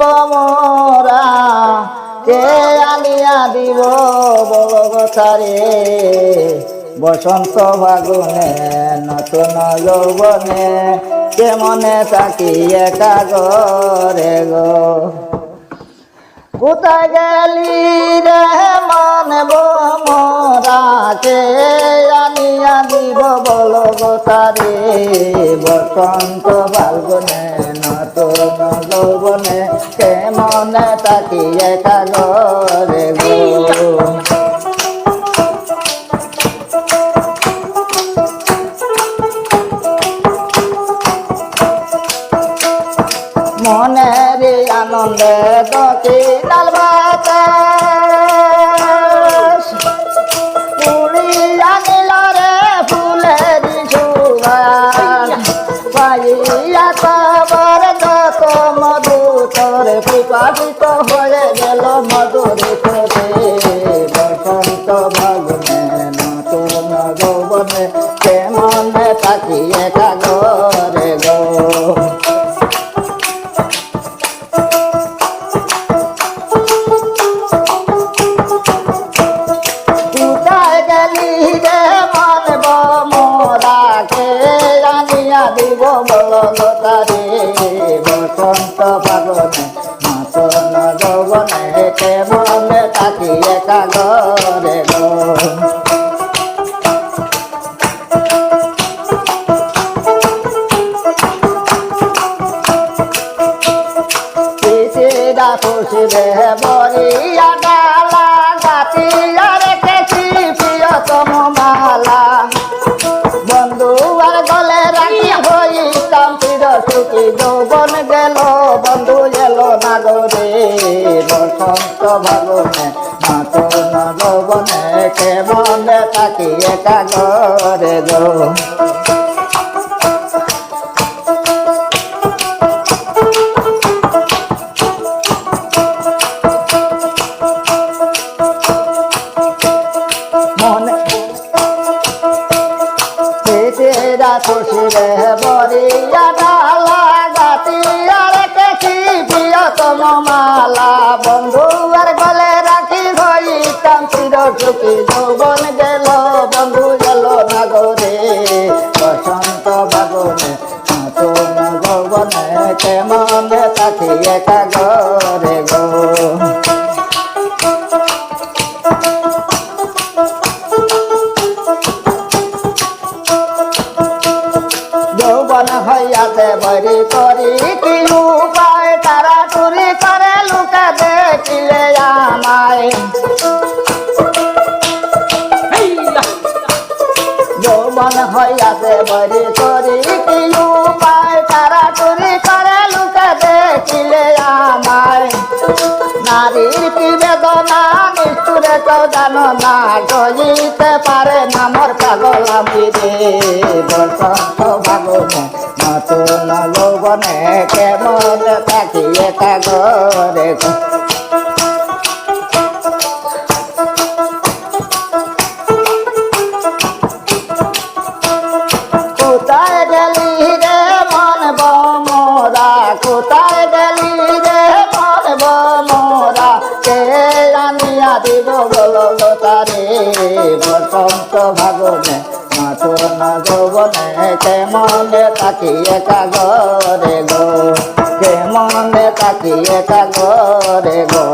বমরা কে আনিয়া দিব বল কথারে বসন্ত ফাগুনে নতুন যৌবনে কেমনে থাকি একা ঘরে গো কোথায় গেলি রে মন বমরা কে আনিয়া দিব বল কথারে বসন্ত ফাগুনে নতুন যৌবনে কেমনে থাকি একা ঘরে গো মনের আনন্দে দক্ষিণাল বাতাস উড়িয়া নিল রে ফুলের সুবাস পাইয়া তবর যত মধু তোরে প্রকাশিত হয়ে গেল মধুরিত বসন্ত ফাগুনে নতুন যৌবনে কেমনে থাকি একা ঘরে গো দিব বল তারে বসন্ত ফাগুনে নতুন যৌবনে কেমনে থাকি একা ঘরে গো পিছিরা খুশিবে বরিয়া ডালা গাতিয়া রেখেছি প্রিয়তম মালা বন্ধু আর গলে রাখি হইতাম চির সুখী যৌবন গেল বন্ধু এলো না গরে বসন্ত ফাগুনে নতুন যৌবনে কেমনে থাকি একা ঘরে গো খুশিরে বরিয়া ডালা গাতিয়া রেখেছি প্রিয়তম মালা বন্ধু আর গলে রাখি হইতাম চির সুখী যৌবন গেল বন্ধু গেল না গরে বসন্ত ফাগুনে নতুন যৌবনে কেমনে থাকি একা ঘরে গো যৌবন হইয়াছে বরি করি কি লুকায় তারা চুরি করে লুকে দেখিলে আমায় যৌবন হইয়াছে বরি করি কি লুকায় তারা চুরি করে লুকে দেখিলে আমায় নারীর কি বেদনা নিষ্ঠুরে কেউ জানো না গইতে পারে না মোর পাগল আমি রে বসন্ত ফাগুনে নতুন যৌবনে কেমনে থাকি একা ঘরে গো কোথায় গেলি রে মন বমরা কোথায় গেলি রে মন বমরা কে আনিয়া দিব বল তারে বসন্ত ফাগুনে নতুন যৌবনে কেমনে থাকি একা ঘরে গো কেমনে থাকি একা ঘরে গো।